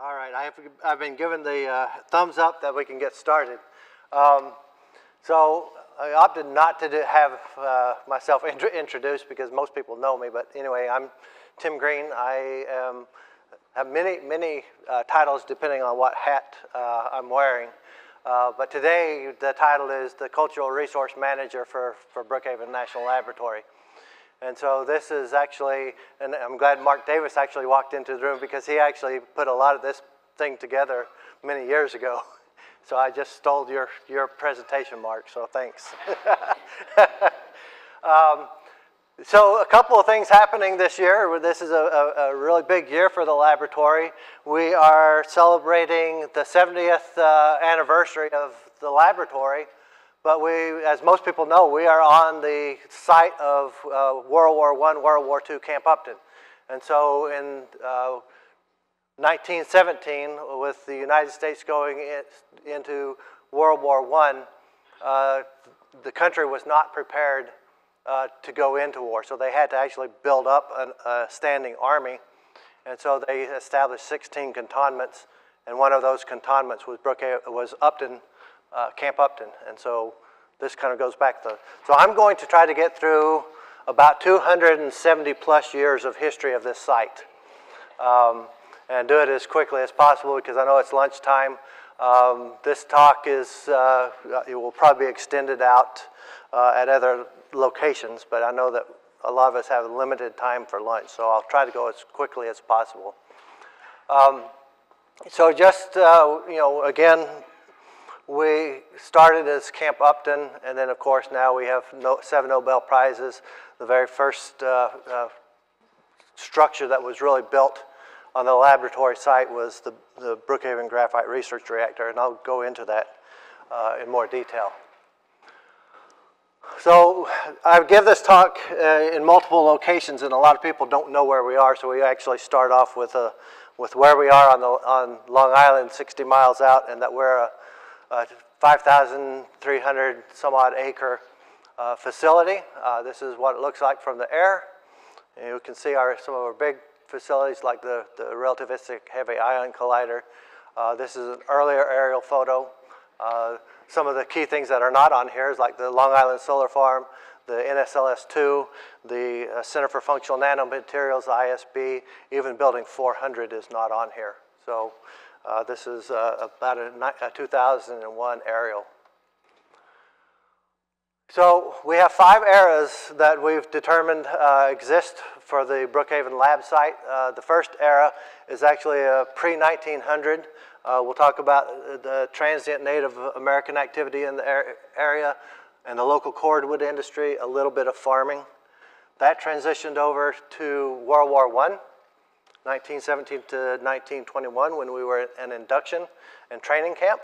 All right, I've been given the thumbs up that we can get started. So I opted not to have myself introduced because most people know me, but anyway, I'm Tim Green. I have many titles depending on what hat I'm wearing. But today the title is the Cultural Resource Manager for Brookhaven National Laboratory. And so this is actually, and I'm glad Mark Davis actually walked into the room because he actually put a lot of this thing together many years ago. So I just stole your presentation, Mark, so thanks. So a couple of things happening this year. This is a really big year for the laboratory. We are celebrating the 70th anniversary of the laboratory. But we, as most people know, we are on the site of World War I, World War II Camp Upton. And so in 1917, with the United States going into World War I, the country was not prepared to go into war. So they had to actually build up a standing army. And so they established 16 cantonments. And one of those cantonments was Upton. Camp Upton, and so this kind of goes back to. So I'm going to try to get through about 270 plus years of history of this site, and do it as quickly as possible because I know it's lunchtime. This talk is it will probably be extended out at other locations, but I know that a lot of us have limited time for lunch, so I'll try to go as quickly as possible. So just again. We started as Camp Upton, and then of course now we have 7 Nobel Prizes. The very first structure that was really built on the laboratory site was the Brookhaven Graphite Research Reactor, and I'll go into that in more detail. So I give this talk in multiple locations, and a lot of people don't know where we are, so we actually start off with where we are on Long Island, 60 miles out, and that we're a 5,300 some odd acre facility. This is what it looks like from the air. And you can see some of our big facilities like the relativistic heavy ion collider. This is an earlier aerial photo. Some of the key things that are not on here is like the Long Island Solar Farm, the NSLS-2, the Center for Functional Nanomaterials, ISB, even Building 400 is not on here. So this is about a 2001 aerial. So we have 5 eras that we've determined exist for the Brookhaven lab site. The first era is actually a pre-1900. We'll talk about the transient Native American activity in the area and the local cordwood industry, a little bit of farming. That transitioned over to World War I. 1917 to 1921 when we were at an induction and training camp.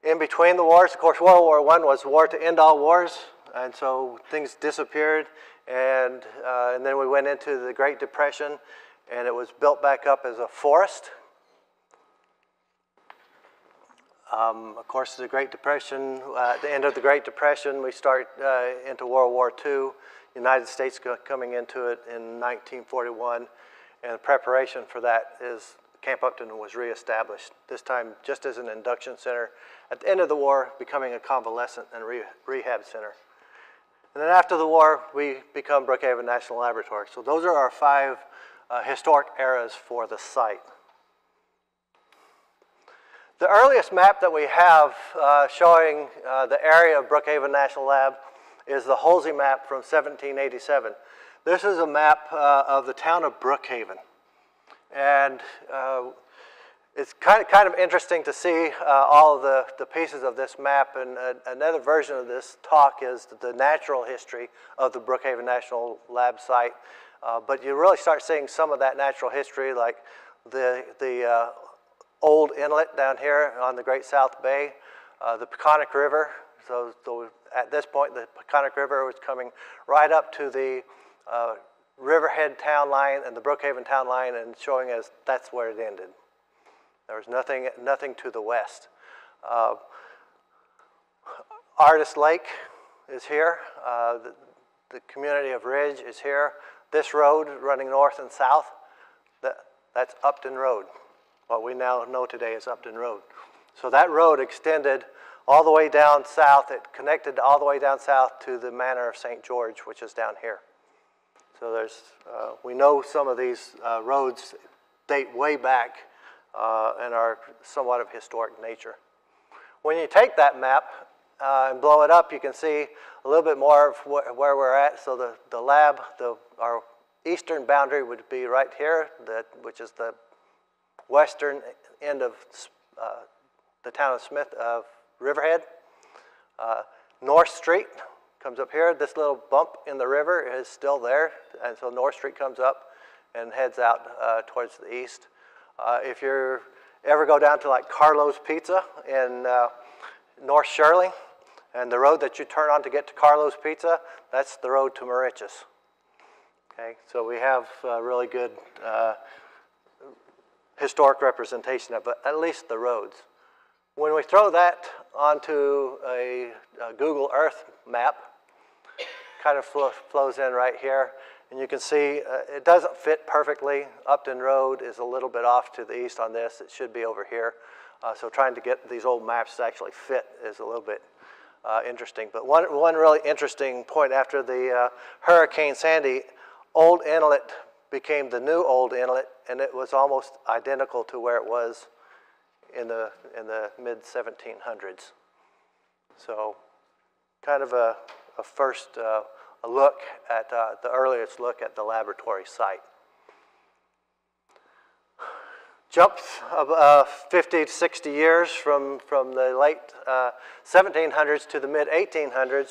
In between the wars, of course, World War I was war to end all wars, and so things disappeared, and then we went into the Great Depression, and it was built back up as a forest. Of course, the Great Depression, at the end of the Great Depression, we start into World War II. United States coming into it in 1941, and the preparation for that is Camp Upton was reestablished, this time just as an induction center. At the end of the war, becoming a convalescent and rehab center. And then after the war, we become Brookhaven National Laboratory. So those are our 5 historic eras for the site. The earliest map that we have showing the area of Brookhaven National Lab is the Halsey map from 1787. This is a map of the town of Brookhaven. And it's kind of interesting to see all of the pieces of this map. And another version of this talk is the natural history of the Brookhaven National Lab site. But you really start seeing some of that natural history, like the old inlet down here on the Great South Bay, the Peconic River. So at this point, the Peconic River was coming right up to the Riverhead town line and the Brookhaven town line, and showing us that's where it ended. There was nothing to the west. Artist Lake is here. The community of Ridge is here. This road running north and south, That's Upton Road, what we now know today as Upton Road. So that road extended all the way down south. It connected all the way down south to the Manor of St. George, which is down here. So there's, we know some of these roads date way back and are somewhat of historic nature. When you take that map and blow it up, you can see a little bit more of where we're at. So the lab, our eastern boundary would be right here, which is the western end of the town of Smith, Riverhead. North Street comes up here. This little bump in the river is still there, and so North Street comes up and heads out towards the east. If you ever go down to like Carlo's Pizza in North Shirley, and the road that you turn on to get to Carlo's Pizza, that's the road to Mauritius. Okay, so we have really good historic representation of at least the roads. When we throw that onto a Google Earth map, kind of flows in right here, and you can see it doesn't fit perfectly. Upton Road is a little bit off to the east on this. It should be over here. So trying to get these old maps to actually fit is a little bit interesting. But one really interesting point after the Hurricane Sandy, Old Inlet became the new Old Inlet, and it was almost identical to where it was in the mid-1700s. So kind of a first a look at the earliest look at the laboratory site. Jumps of 50 to 60 years from the late 1700s to the mid-1800s.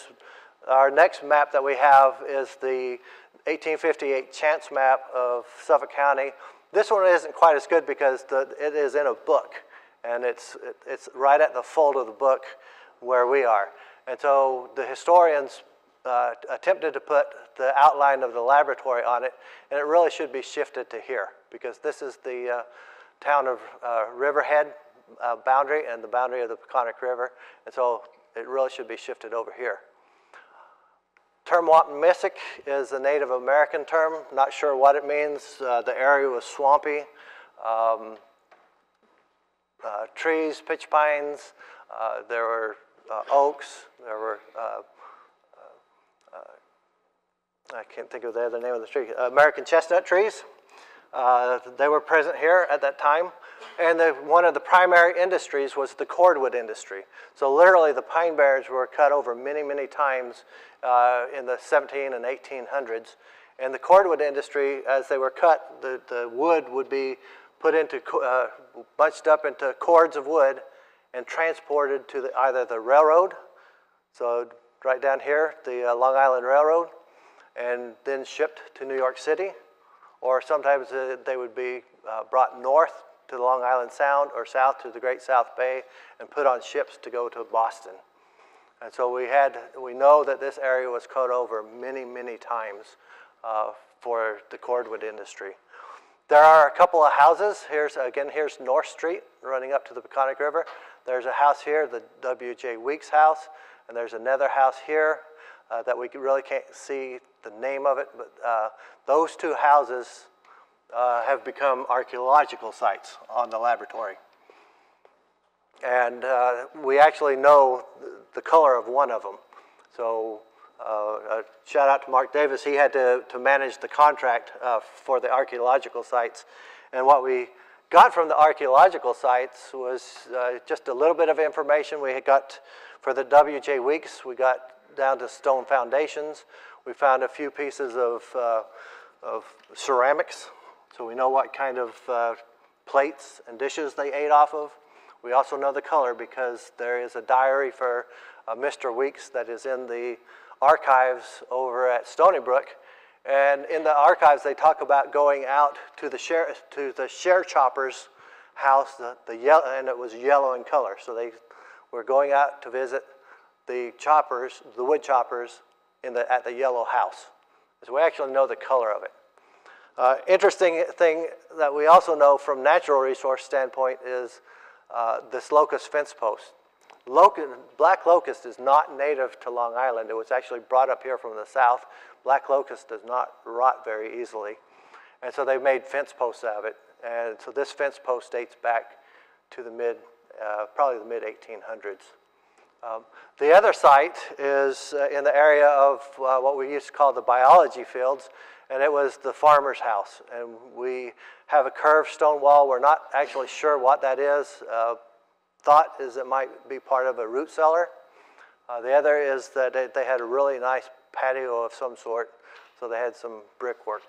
Our next map that we have is the 1858 chance map of Suffolk County. This one isn't quite as good because it is in a book, and it's right at the fold of the book where we are. And so the historians attempted to put the outline of the laboratory on it, and it really should be shifted to here because this is the town of Riverhead boundary and the boundary of the Peconic River, and so it really should be shifted over here. Term Wampanoag is a Native American term. Not sure what it means. The area was swampy. Trees, pitch pines, there were oaks, there were, I can't think of the other name of the tree, American chestnut trees. They were present here at that time. And one of the primary industries was the cordwood industry. So literally the pine barrens were cut over many, many times in the 17 and 1800s. And the cordwood industry, as they were cut, the wood would be put into, bunched up into cords of wood and transported to either the railroad, so right down here, the Long Island Railroad, and then shipped to New York City, or sometimes they would be brought north to the Long Island Sound or south to the Great South Bay and put on ships to go to Boston. And so we know that this area was cut over many, many times for the cordwood industry. There are a couple of houses. Here's North Street running up to the Peconic River. There's a house here, the W.J. Weeks house, and there's another house here that we really can't see the name of it, but those two houses have become archaeological sites on the laboratory. And we actually know the color of one of them. So a shout out to Mark Davis. He had to manage the contract for the archaeological sites. And what we got from the archaeological sites was just a little bit of information. We had got, for the W.J. Weeks, we got down to stone foundations. We found a few pieces of ceramics, so we know what kind of plates and dishes they ate off of. We also know the color because there is a diary for Mr. Weeks that is in the archives over at Stony Brook. And in the archives, they talk about going out to the share chopper's house, and it was yellow in color. So they were going out to visit the choppers, the wood choppers, at the yellow house. So we actually know the color of it. Interesting thing that we also know from natural resource standpoint is this locust fence post. Black locust is not native to Long Island. It was actually brought up here from the south. Black locust does not rot very easily. And so they made fence posts out of it. And so this fence post dates back to the probably the mid-1800s. The other site is in the area of what we used to call the biology fields, and it was the farmer's house. And we have a curved stone wall. We're not actually sure what that is. Thought is it might be part of a root cellar. The other is that they had a really nice patio of some sort, so they had some brickwork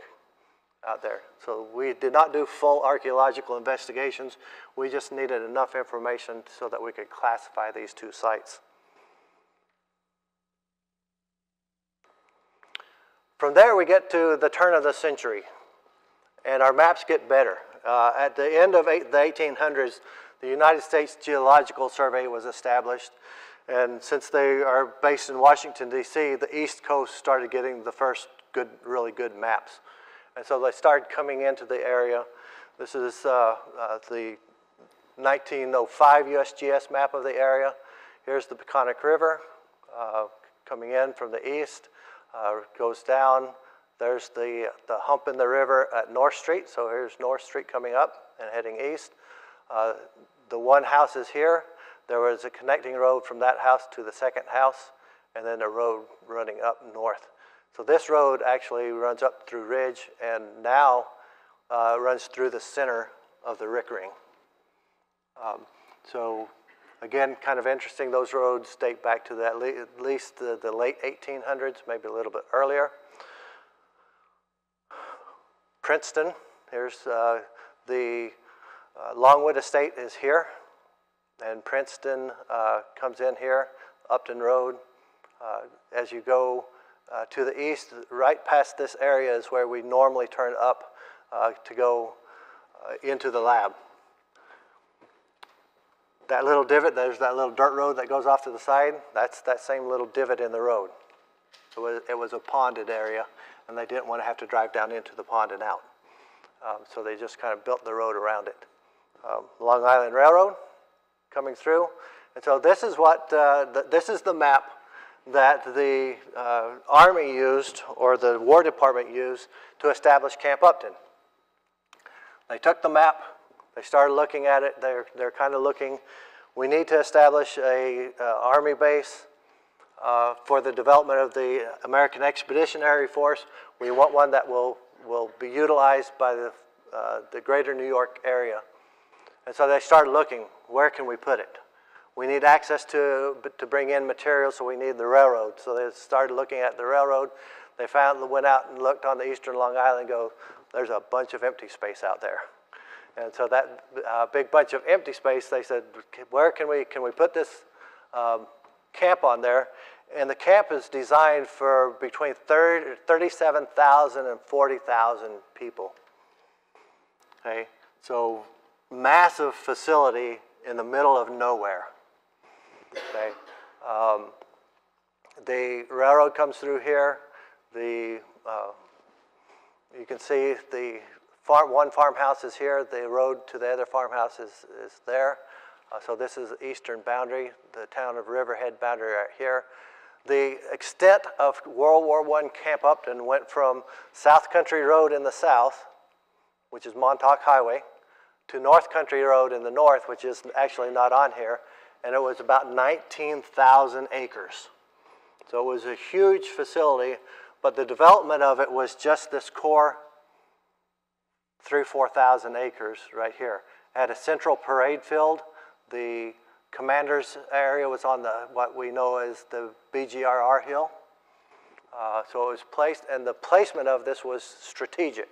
out there. So we did not do full archaeological investigations. We just needed enough information so that we could classify these two sites. From there we get to the turn of the century, and our maps get better. At the end of the 1800s, the United States Geological Survey was established, and since they are based in Washington, D.C., the East Coast started getting the first really good maps. And so they started coming into the area. This is the 1905 USGS map of the area. Here's the Peconic River coming in from the east. Goes down. There's the hump in the river at North Street. So here's North Street coming up and heading east. The one house is here. There was a connecting road from that house to the second house, and then a road running up north. So this road actually runs up through Ridge and now runs through the center of the Rick Ring. So again, kind of interesting, those roads date back to at least the late 1800s, maybe a little bit earlier. Princeton, here's the Longwood Estate is here, and Princeton comes in here, Upton Road. As you go to the east, right past this area is where we normally turn up to go into the lab. That little divot, there's that little dirt road that goes off to the side. That's that same little divot in the road. It was a ponded area, and they didn't want to have to drive down into the pond and out. So they just kind of built the road around it. Long Island Railroad coming through. And so this is this is the map that the Army used, or the War Department used, to establish Camp Upton. They took the map, they started looking at it, they're kind of looking, we need to establish a Army base for the development of the American Expeditionary Force. We want one that will be utilized by the greater New York area. And so they started looking, where can we put it? We need access to bring in materials, so we need the railroad. So they started looking at the railroad. They went out and looked on the eastern Long Island and go, there's a bunch of empty space out there. And so that big bunch of empty space, they said, where can we put this camp on there? And the camp is designed for between 37,000 and 40,000 people. Okay, so massive facility in the middle of nowhere. Okay, the railroad comes through here. You can see the one farmhouse is here. The road to the other farmhouse is there. So this is the eastern boundary. The town of Riverhead boundary right here. The extent of World War I Camp Upton went from South Country Road in the south, which is Montauk Highway, to North Country Road in the north, which is actually not on here, and it was about 19,000 acres. So it was a huge facility, but the development of it was just this core 4,000 acres right here. It had a central parade field. The commander's area was on what we know as the BGRR Hill. So it was placed, and the placement of this was strategic.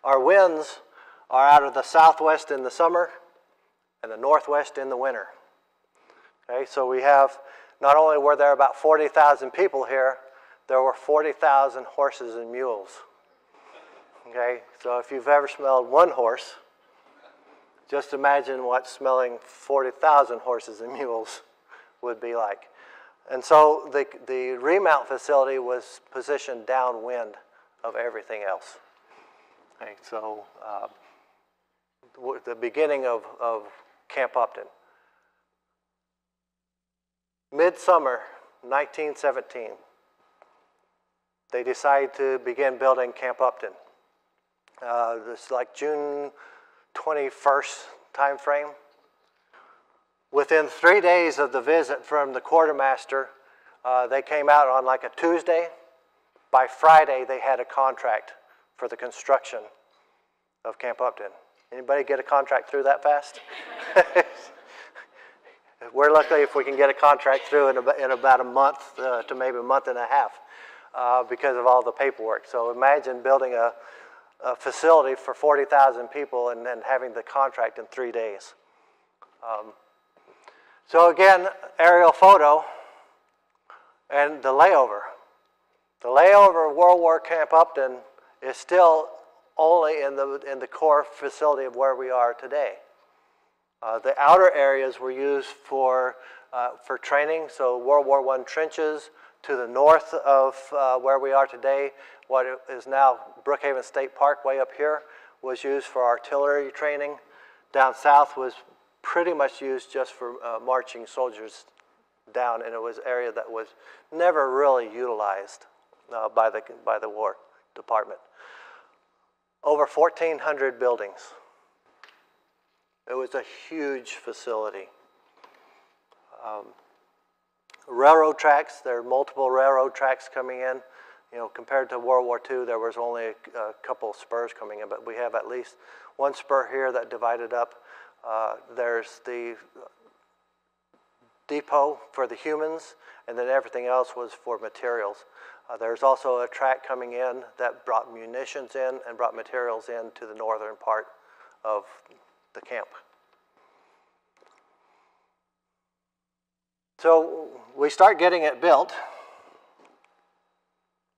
Our winds are out of the southwest in the summer and the northwest in the winter. Okay, so we have, not only were there about 40,000 people here, there were 40,000 horses and mules. Okay, so if you've ever smelled one horse, just imagine what smelling 40,000 horses and mules would be like. And so the remount facility was positioned downwind of everything else. Okay, so the beginning of Camp Upton. Midsummer 1917, they decided to begin building Camp Upton. It's like June 21st time frame. Within 3 days of the visit from the quartermaster, they came out on like a Tuesday. By Friday, they had a contract for the construction of Camp Upton. Anybody get a contract through that fast? We're lucky if we can get a contract through in about a month to maybe a month and a half because of all the paperwork. So imagine building a facility for 40,000 people and then having the contract in 3 days. So again, aerial photo and the layover. The layover of World War Camp Upton is still only in the core facility of where we are today. The outer areas were used for training, so World War I trenches to the north of where we are today, what is now Brookhaven State Park way up here, was used for artillery training. Down south was pretty much used just for marching soldiers down, and it was an area that was never really utilized by the War Department. Over 1,400 buildings. It was a huge facility. Railroad tracks, there are multiple railroad tracks coming in. You know, compared to World War II, there was only a couple of spurs coming in, but we have at least one spur here that divided up. There's the depot for the humans, and then everything else was for materials. There's also a track coming in that brought munitions in and brought materials in to the northern part of the camp. So we start getting it built.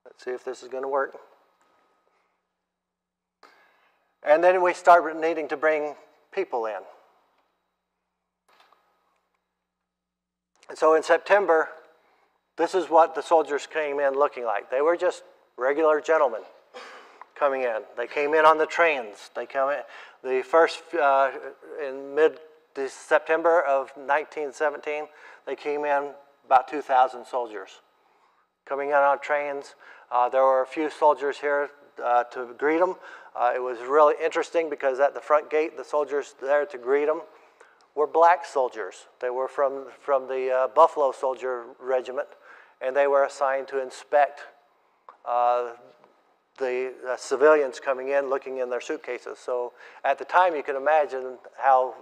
Let's see if this is going to work. And then we start needing to bring people in. And so in September, this is what the soldiers came in looking like. They were just regular gentlemen coming in. They came in on the trains. They come in, the first, in mid-September of 1917, they came in about 2,000 soldiers. Coming in on trains, there were a few soldiers here to greet them. It was really interesting because at the front gate, the soldiers there to greet them were black soldiers. They were from the Buffalo Soldier Regiment, and they were assigned to inspect the civilians coming in, looking in their suitcases. So at the time, you can imagine how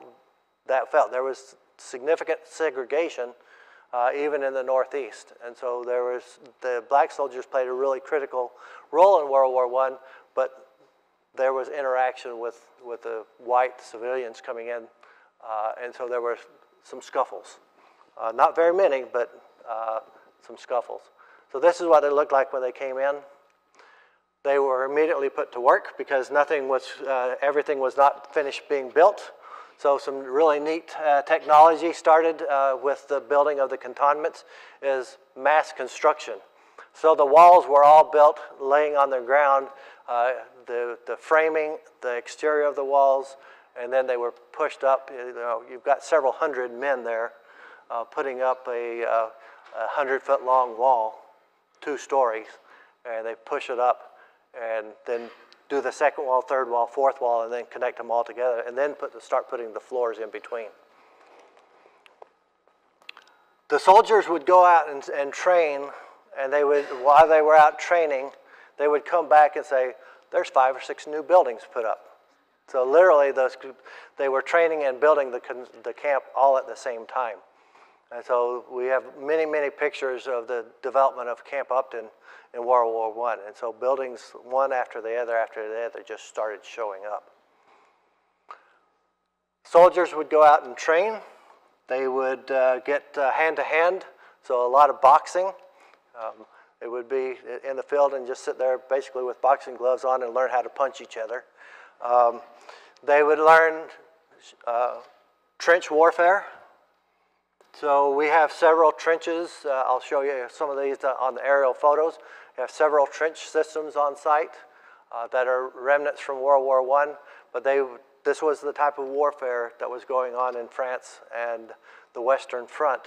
that felt. There was significant segregation even in the Northeast. And so the black soldiers played a really critical role in World War I, but there was interaction with the white civilians coming in, and so there were some scuffles. Not very many, but some scuffles. So this is what it looked like when they came in. They were immediately put to work because everything was not finished being built. So some really neat technology started with the building of the cantonments is mass construction. So the walls were all built laying on the ground, the framing, the exterior of the walls, and then they were pushed up. You know, you've got several hundred men there putting up a 100-foot long wall, 2 stories, and they push it up and then do the second wall, third wall, fourth wall, and then connect them all together, and then start putting the floors in between. The soldiers would go out and train, and while they were out training, they would come back and say, there's 5 or 6 new buildings put up. So literally, they were training and building the camp all at the same time. And so we have many, many pictures of the development of Camp Upton in World War I. And so buildings, one after the other just started showing up. Soldiers would go out and train. They would get hand-to-hand, so a lot of boxing. They would be in the field and just sit there basically with boxing gloves on and learn how to punch each other. They would learn trench warfare. So we have several trenches. I'll show you some of these on the aerial photos. We have several trench systems on site that are remnants from World War I, but this was the type of warfare that was going on in France and the Western Front.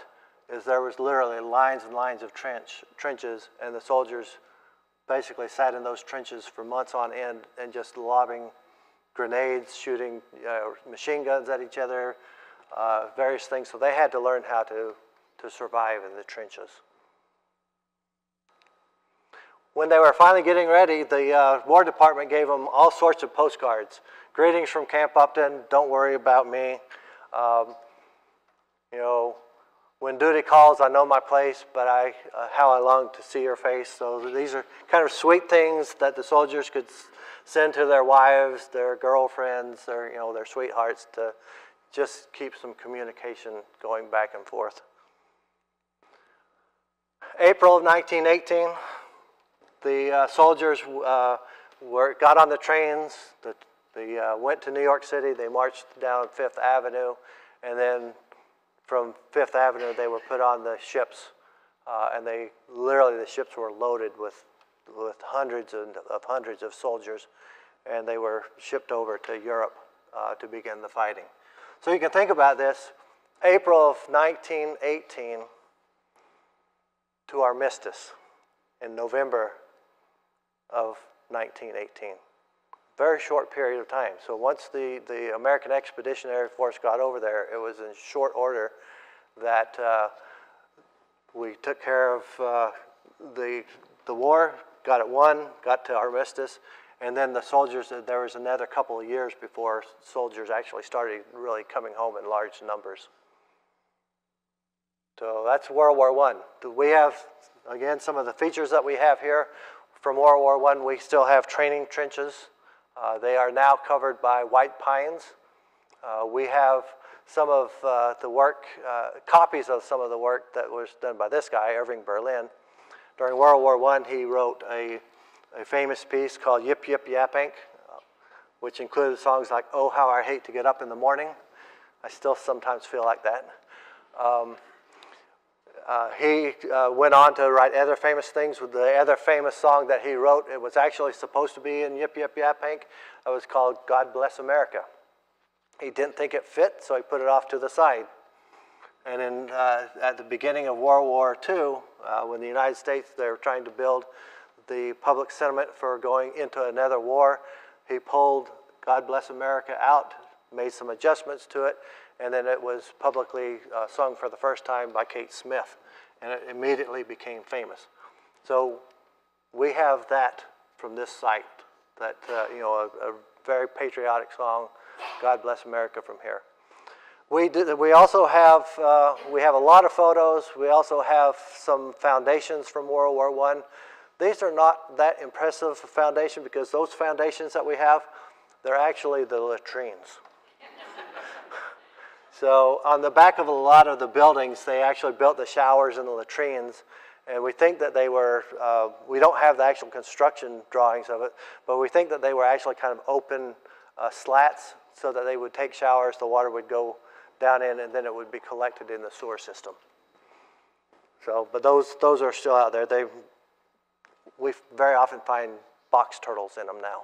There was literally lines and lines of trenches, and the soldiers basically sat in those trenches for months on end and just lobbing grenades, shooting machine guns at each other, various things. So they had to learn how to survive in the trenches. When they were finally getting ready, the War Department gave them all sorts of postcards. Greetings from Camp Upton, don't worry about me. You know, when duty calls, I know my place, but how I long to see your face. So these are kind of sweet things that the soldiers could send to their wives, their girlfriends, their sweethearts to just keep some communication going back and forth. April of 1918, the soldiers got on the trains. They went to New York City. They marched down Fifth Avenue, and then from Fifth Avenue, they were put on the ships, and the ships were loaded with hundreds of soldiers, and they were shipped over to Europe to begin the fighting. So you can think about this, April of 1918 to armistice in November of 1918. Very short period of time. So once the American Expeditionary Force got over there, it was in short order that we took care of the war, got it won, got to armistice, and then the soldiers, there was another couple of years before soldiers actually started really coming home in large numbers. So that's World War I. We have, again, some of the features that we have here from World War I. We still have training trenches. They are now covered by white pines. We have some of the work, copies of some of the work that was done by this guy, Irving Berlin. During World War I, he wrote a famous piece called Yip Yip Yapink, which included songs like Oh How I Hate to Get Up in the Morning. I still sometimes feel like that. He went on to write other famous things. With the other famous song that he wrote, it was actually supposed to be in Yip Yip Yapink. It was called God Bless America. He didn't think it fit, so he put it off to the side. And then at the beginning of World War II, when the United States, they were trying to build the public sentiment for going into another war, he pulled God Bless America out, made some adjustments to it, and then it was publicly sung for the first time by Kate Smith, and it immediately became famous. So we have that from this site, that a very patriotic song, God Bless America, from here. We also have we have a lot of photos. We also have some foundations from World War I. These are not that impressive foundation because those foundations that we have, they're actually the latrines. So on the back of a lot of the buildings, they actually built the showers and the latrines, and we think that they were, we don't have the actual construction drawings of it, but we think that they were actually kind of open slats so that they would take showers, the water would go down in, and then it would be collected in the sewer system. So, but those are still out there. We very often find box turtles in them now.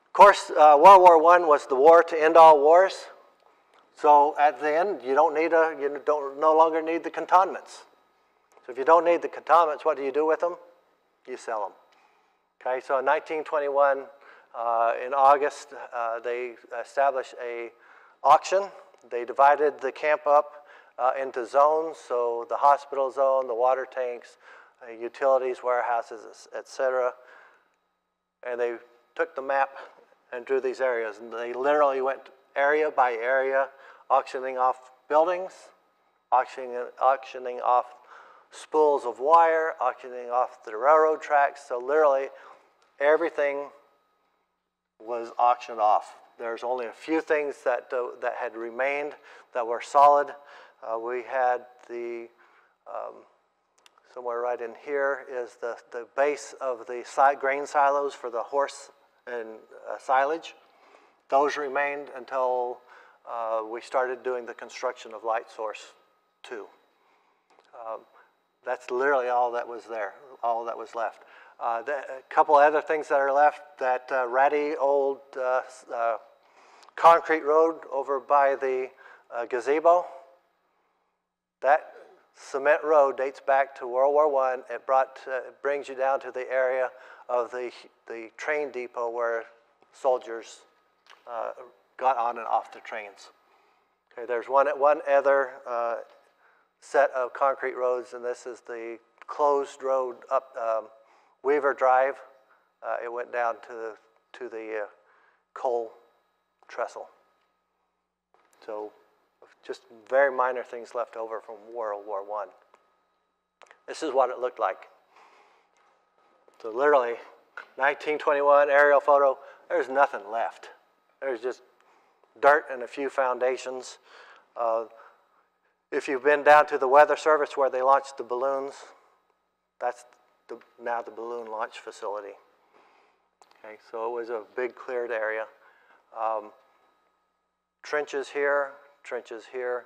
Of course, World War I was the war to end all wars. So at the end, you no longer need the cantonments. So if you don't need the cantonments, what do you do with them? You sell them. Okay, so in 1921, in August, they established an auction. They divided the camp up into zones, so the hospital zone, the water tanks, utilities, warehouses, etc. And they took the map and drew these areas, and they literally went area by area, auctioning off buildings, auctioning off spools of wire, auctioning off the railroad tracks. So literally everything was auctioned off. There's only a few things that had remained that were solid. We had the, somewhere right in here is the base of the grain silos for the horse and silage. Those remained until we started doing the construction of Light Source 2. That's literally all that was there, all that was left. A couple other things that are left, that ratty old concrete road over by the gazebo, that cement road dates back to World War I. It brings you down to the area of the train depot where soldiers got on and off the trains. Okay, there's one other set of concrete roads, and this is the closed road up Weaver Drive. It went down to the coal trestle. So just very minor things left over from World War I. This is what it looked like. So literally, 1921 aerial photo, there's nothing left. There's just dirt and a few foundations. If you've been down to the Weather Service where they launched the balloons, that's now the balloon launch facility. Okay, so it was a big cleared area. Trenches here, trenches here.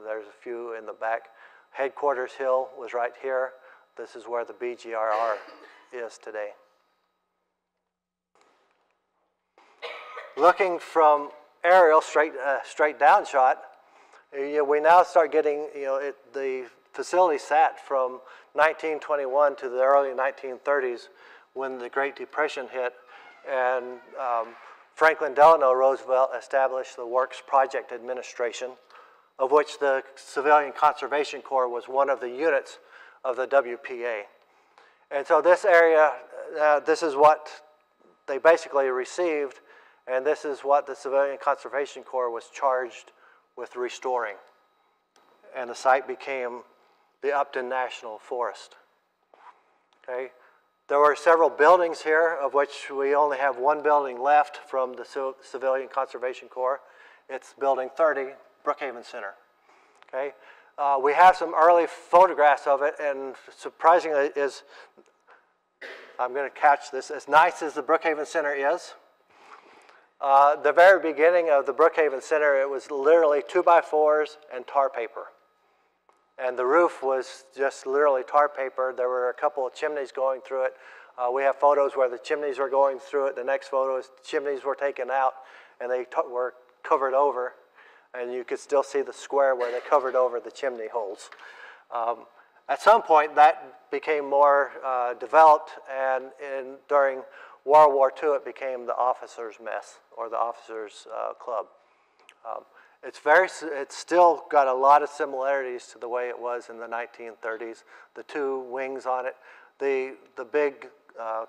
There's a few in the back. Headquarters Hill was right here. This is where the BGRR is today. Looking from aerial straight down shot, we now start getting, the facility sat from 1921 to the early 1930s when the Great Depression hit, and Franklin Delano Roosevelt established the Works Project Administration, of which the Civilian Conservation Corps was one of the units of the WPA. And so this area, this is what they basically received, and this is what the Civilian Conservation Corps was charged with restoring. And the site became the Upton National Forest. Okay. There were several buildings here, of which we only have one building left from the Civilian Conservation Corps. It's Building 30, Brookhaven Center. Okay. We have some early photographs of it, and surprisingly I'm going to catch this, as nice as the Brookhaven Center is, the very beginning of the Brookhaven Center, it was literally 2x4s and tar paper. And the roof was just literally tar paper. There were a couple of chimneys going through it. We have photos where the chimneys were going through it. The next photo is the chimneys were taken out and they were covered over. And you could still see the square where they covered over the chimney holes. At some point, that became more developed, and during World War II, it became the officers' mess, or the officers' club. It's still got a lot of similarities to the way it was in the 1930s. The two wings on it, the big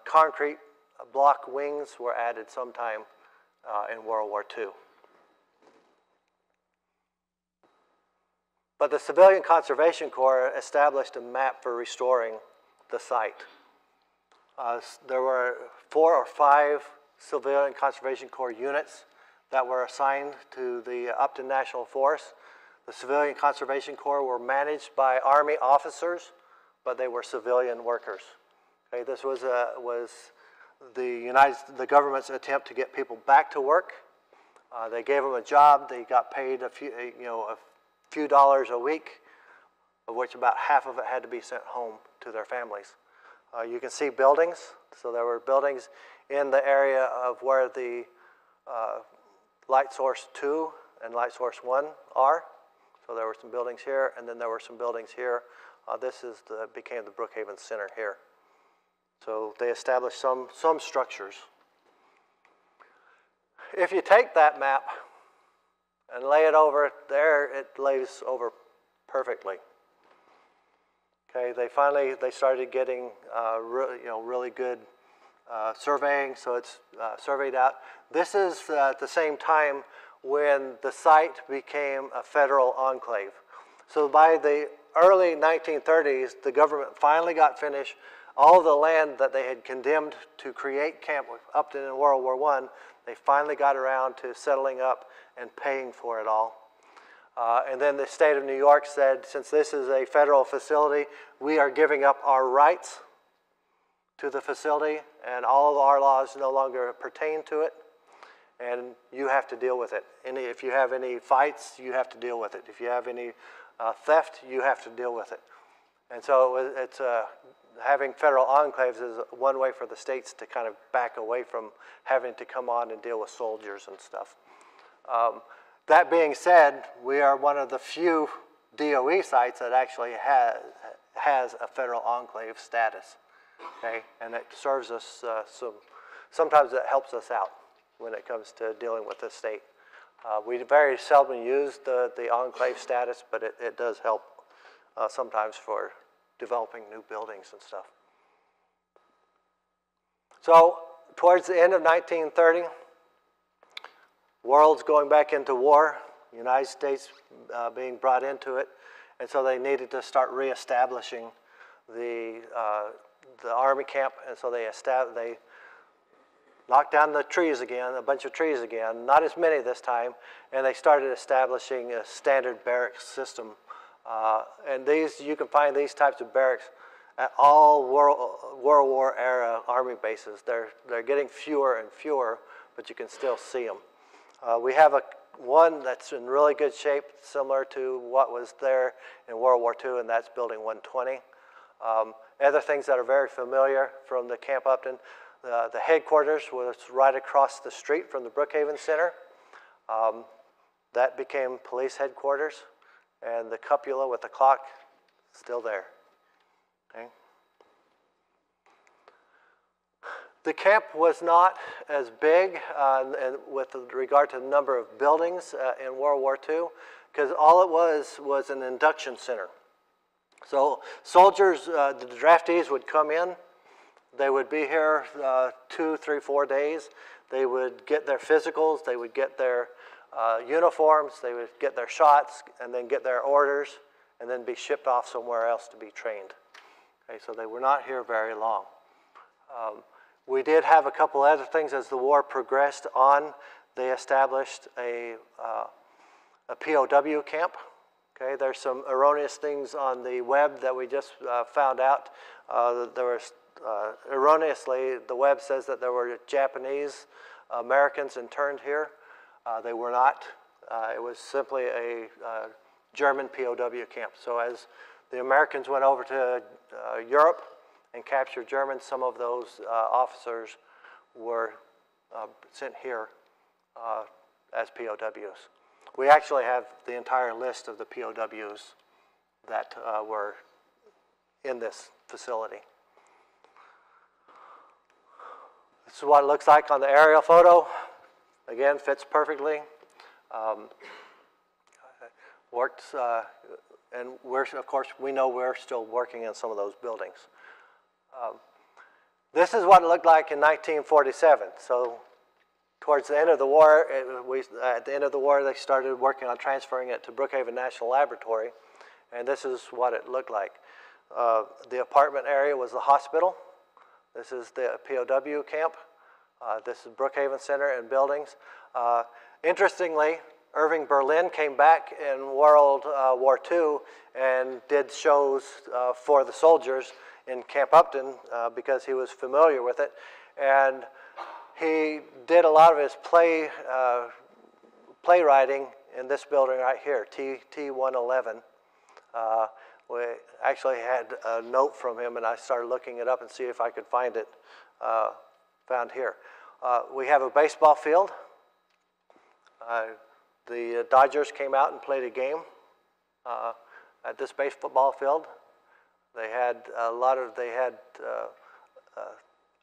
concrete block wings were added sometime in World War II. But the Civilian Conservation Corps established a map for restoring the site. There were 4 or 5 Civilian Conservation Corps units that were assigned to the Upton National Forest. The Civilian Conservation Corps were managed by Army officers, but they were civilian workers. Okay, this was the government's attempt to get people back to work. They gave them a job. They got paid a few dollars a week, of which about half of it had to be sent home to their families. You can see buildings. So there were buildings in the area of where the Light Source 2 and Light Source 1 are. So there were some buildings here, and then there were some buildings here. This became the Brookhaven Center here. So they established some structures. If you take that map and lay it over there, it lays over perfectly. Okay, they started getting really good surveying, so it's surveyed out. This is at the same time when the site became a federal enclave. So by the early 1930s, the government finally got finished. All the land that they had condemned to create Camp Upton in World War I, they finally got around to settling up and paying for it all. And then the state of New York said, since this is a federal facility, we are giving up our rights to the facility, and all of our laws no longer pertain to it, and you have to deal with it. If you have any fights, you have to deal with it. If you have any theft, you have to deal with it. And so having federal enclaves is one way for the states to kind of back away from having to come on and deal with soldiers and stuff. That being said, we are one of the few DOE sites that actually has a federal enclave status, okay? And it serves us sometimes it helps us out when it comes to dealing with the state. We very seldom use the enclave status, but it does help sometimes for developing new buildings and stuff. So towards the end of 1930, world's going back into war, United States being brought into it, and so they needed to start reestablishing the Army camp, and so they knocked down the trees again, a bunch of trees again, not as many this time, and they started establishing a standard barracks system. And you can find these types of barracks at all World War era Army bases. They're getting fewer and fewer, but you can still see them. We have one that's in really good shape, similar to what was there in World War II, and that's Building 120. Other things that are very familiar from the Camp Upton, the headquarters was right across the street from the Brookhaven Center. That became police headquarters, and the cupola with the clock still there. Okay. The camp was not as big and with regard to the number of buildings in World War II, because all it was an induction center. So soldiers, the draftees would come in, they would be here 2, 3, 4 days, they would get their physicals, they would get their uniforms, they would get their shots, and then get their orders, and then be shipped off somewhere else to be trained. Okay, so they were not here very long. We did have a couple other things as the war progressed on. They established a POW camp. Okay, there's some erroneous things on the web that we just found out. There was erroneously, the web says that there were Japanese Americans interned here. They were not. It was simply a German POW camp. So as the Americans went over to Europe and captured Germans, some of those officers were sent here as POWs. We actually have the entire list of the POWs that were in this facility. This is what it looks like on the aerial photo. Again, fits perfectly. Worked, and of course, we know we're still working in some of those buildings. This is what it looked like in 1947. So towards the end of the war, at the end of the war, they started working on transferring it to Brookhaven National Laboratory, and this is what it looked like. The apartment area was the hospital. This is the POW camp. This is Brookhaven Center and buildings. Interestingly, Irving Berlin came back in World War II and did shows for the soldiers in Camp Upton because he was familiar with it. And he did a lot of his playwriting in this building right here, T111. We actually had a note from him, and I started looking it up and see if I could find it found here. We have a baseball field. The Dodgers came out and played a game at this baseball field. They had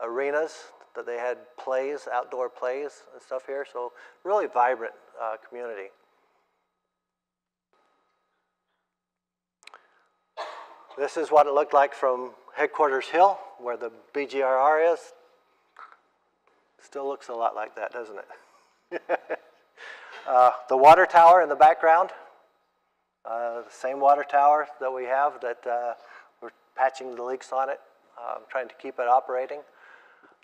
arenas that they had plays, outdoor plays and stuff here. So really vibrant community. This is what it looked like from Headquarters Hill, where the BGRR is. Still looks a lot like that, doesn't it? The water tower in the background, the same water tower that we have that we're patching the leaks on it, trying to keep it operating.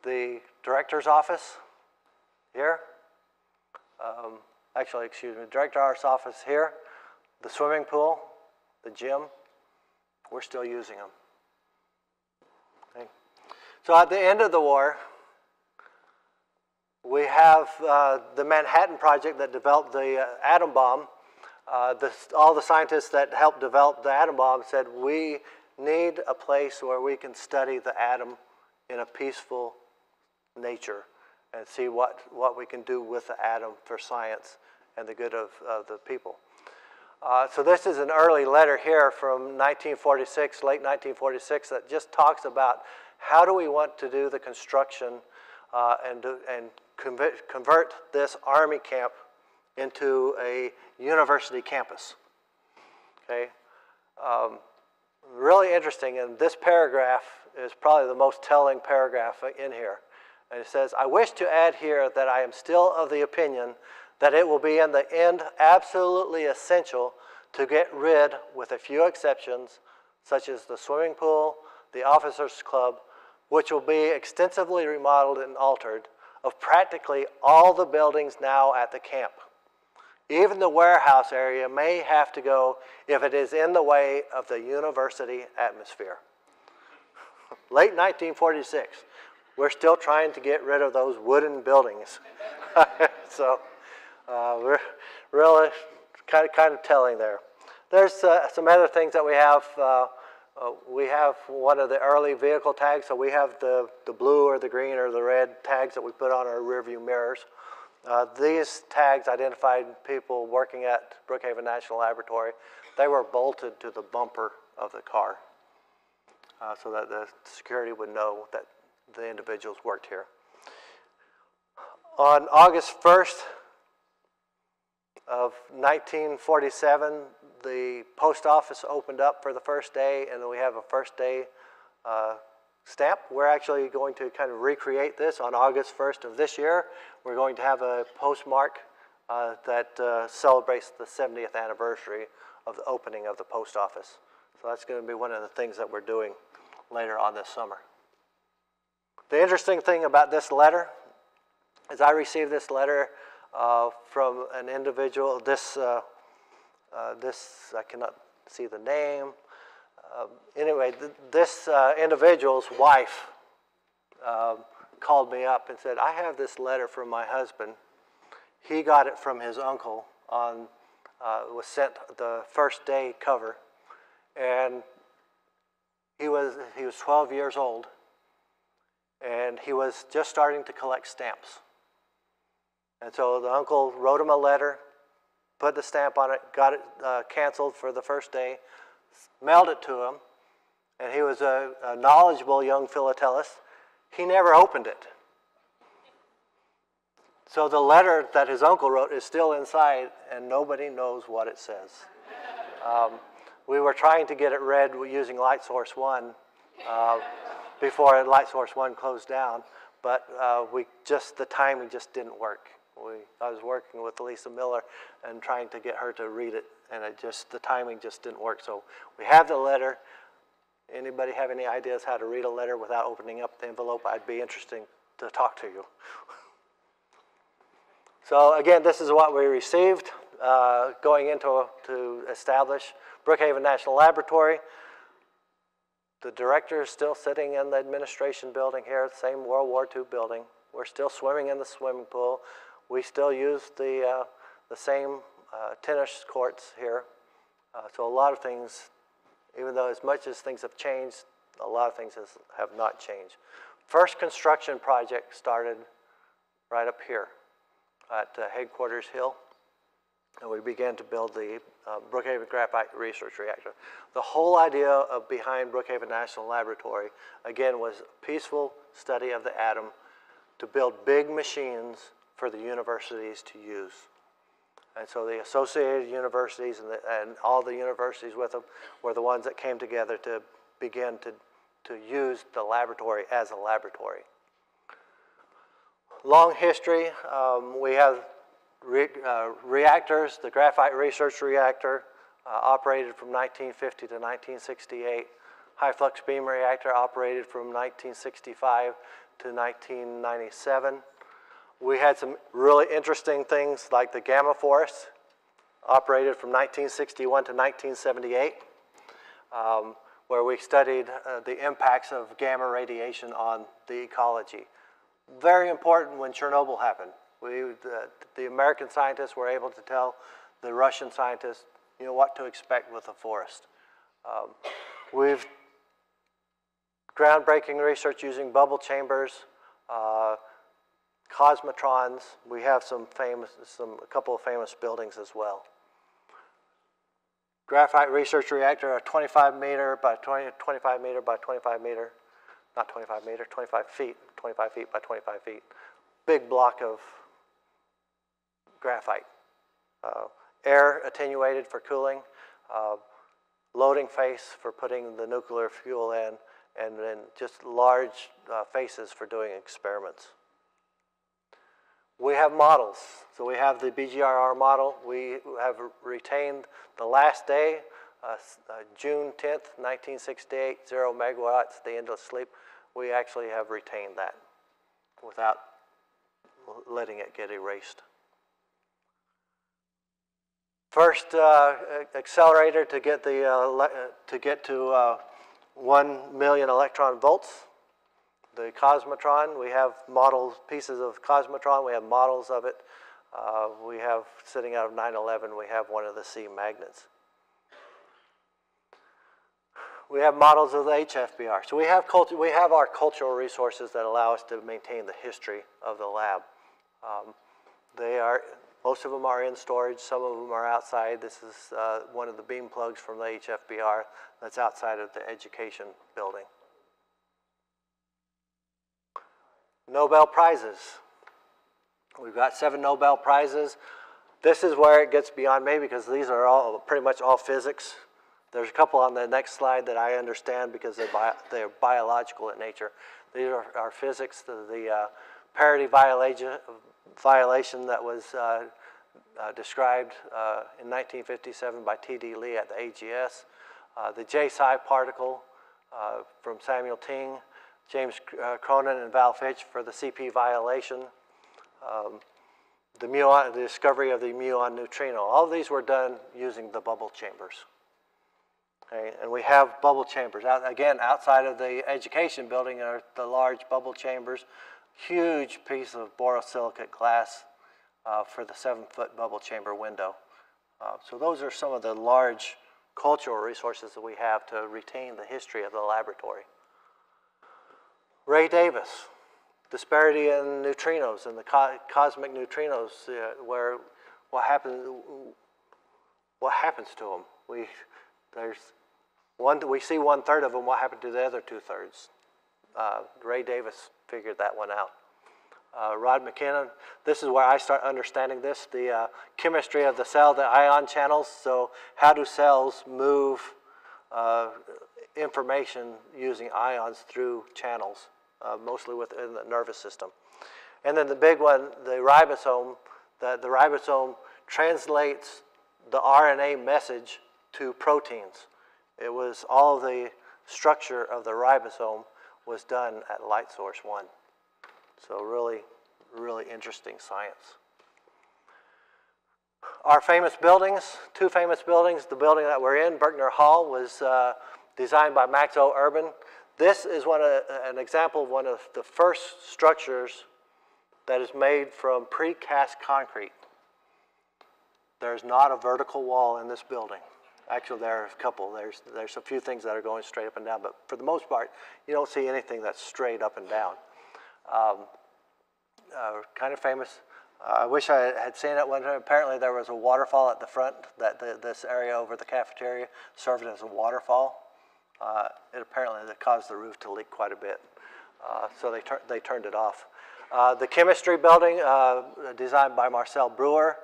The director's office here, director's office here, the swimming pool, the gym, we're still using them. Okay. So at the end of the war, we have the Manhattan Project that developed the atom bomb. All the scientists that helped develop the atom bomb said, we need a place where we can study the atom in a peaceful nature and see what we can do with the atom for science and the good of the people. So this is an early letter here from 1946, late 1946, that just talks about how do we want to do the construction and convert this Army camp into a university campus. Okay, really interesting, and this paragraph is probably the most telling paragraph in here. And it says, I wish to add here that I am still of the opinion that it will be in the end absolutely essential to get rid, with a few exceptions, such as the swimming pool, the officers' club, which will be extensively remodeled and altered, of practically all the buildings now at the camp. Even the warehouse area may have to go if it is in the way of the university atmosphere. Late 1946, we're still trying to get rid of those wooden buildings. So we're really kind of telling there. There's some other things that we have. We have one of the early vehicle tags, so we have the blue or the green or the red tags that we put on our rear view mirrors. These tags identified people working at Brookhaven National Laboratory. They were bolted to the bumper of the car so that the security would know that the individuals worked here. On August 1st of 1947, the post office opened up for the first day, and we have a first day stamp. We're actually going to kind of recreate this on August 1st of this year. We're going to have a postmark that celebrates the 70th anniversary of the opening of the post office. So that's going to be one of the things that we're doing later on this summer. The interesting thing about this letter is I received this letter from an individual. This I cannot see the name. Anyway, this individual's wife called me up and said, I have this letter from my husband. He got it from his uncle on, was sent the first day cover, and he was 12 years old, and he was just starting to collect stamps. And so the uncle wrote him a letter, put the stamp on it, got it canceled for the first day, mailed it to him, and he was a knowledgeable young philatelist. He never opened it. So the letter that his uncle wrote is still inside, and nobody knows what it says. We were trying to get it read using Light Source 1 before Light Source 1 closed down, but the timing just didn't work. I was working with Lisa Miller and trying to get her to read it, and the timing just didn't work. So we have the letter. Anybody have any ideas how to read a letter without opening up the envelope? I'd be interested to talk to you. So again, this is what we received going into to establish Brookhaven National Laboratory. The director is still sitting in the administration building here, the same World War II building. We're still swimming in the swimming pool. We still use the same tennis courts here. So a lot of things, even though as much as things have changed, a lot of things have not changed. First construction project started right up here at Headquarters Hill, and we began to build the Brookhaven Graphite Research Reactor. The whole idea behind Brookhaven National Laboratory, again, was a peaceful study of the atom to build big machines for the universities to use. And so the associated universities and all the universities with them were the ones that came together to begin to use the laboratory as a laboratory. Long history. We have reactors. The Graphite Research Reactor operated from 1950 to 1968. High flux beam reactor operated from 1965 to 1997. We had some really interesting things like the Gamma Forest, operated from 1961 to 1978, where we studied the impacts of gamma radiation on the ecology. Very important when Chernobyl happened. The American scientists were able to tell the Russian scientists, what to expect with the forest. We've groundbreaking research using bubble chambers, cosmotrons. We have a couple of famous buildings as well. Graphite research reactor, a 25 meter by 25 meter by 25 meter, not 25 meter, 25 feet by 25 feet. Big block of graphite. Air attenuated for cooling, loading face for putting the nuclear fuel in, and then just large faces for doing experiments. We have models. So we have the BGRR model. We have retained the last day, June 10th, 1968, 0 megawatts, the end of sleep. We actually have retained that without letting it get erased. First accelerator to get to 1 million electron volts. The Cosmotron, we have models, pieces of Cosmotron, we have models of it. We have, sitting out of 9/11, we have one of the C magnets. We have models of the HFBR. So we have our cultural resources that allow us to maintain the history of the lab. Most of them are in storage, some of them are outside. This is one of the beam plugs from the HFBR that's outside of the education building. Nobel Prizes. We've got 7 Nobel Prizes. This is where it gets beyond me because these are all pretty much all physics. There's a couple on the next slide that I understand because they're biological in nature. These are physics. The parity violation that was described in 1957 by T.D. Lee at the AGS. The J-psi particle from Samuel Ting. James Cronin and Val Fitch for the CP violation, the discovery of the muon neutrino. All of these were done using the bubble chambers. Okay? And we have bubble chambers. Again, outside of the education building are the large bubble chambers, huge piece of borosilicate glass for the 7-foot bubble chamber window. So those are some of the large cultural resources that we have to retain the history of the laboratory. Ray Davis, disparity in neutrinos and the cosmic neutrinos, where what happens to them? We see 1/3 of them. What happened to the other 2/3? Ray Davis figured that one out. Rod McKinnon, this is where I start understanding this, the chemistry of the cell, the ion channels. So how do cells move information using ions through channels, mostly within the nervous system. And then the big one, the ribosome, the ribosome translates the RNA message to proteins. It was all of the structure of the ribosome was done at light source 1. So really, really interesting science. Our famous buildings, 2 famous buildings. The building that we're in, Berkner Hall, was designed by Max O. Urban. This is an example of one of the first structures that is made from precast concrete. There's not a vertical wall in this building. Actually, there are a couple. There's a few things that are going straight up and down, but for the most part, you don't see anything that's straight up and down. Kind of famous. I wish I had seen it one time. Apparently, there was a waterfall at the front. This area over the cafeteria served as a waterfall. It apparently caused the roof to leak quite a bit, so they turned it off. The chemistry building, designed by Marcel Breuer.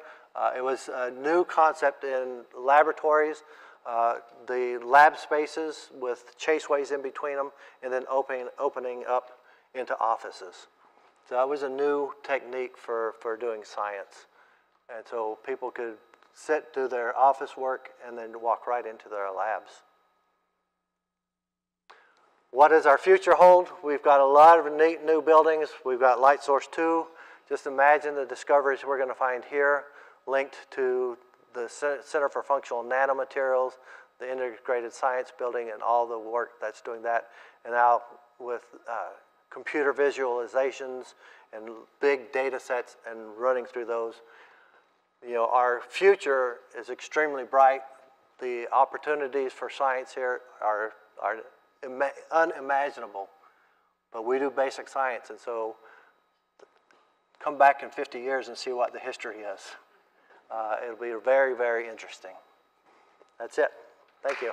It was a new concept in laboratories, the lab spaces with chaseways in between them, and then opening up into offices. So that was a new technique for doing science. And so people could sit, do their office work, and then walk right into their labs. What does our future hold? We've got a lot of neat new buildings. We've got Light Source 2. Just imagine the discoveries we're going to find here linked to the Center for Functional Nanomaterials, the Integrated Science Building, and all the work that's doing that. And now with computer visualizations and big data sets and running through those, you know, our future is extremely bright. The opportunities for science here are unimaginable, but we do basic science, and so come back in 50 years and see what the history is. It'll be very, very interesting. That's it. Thank you.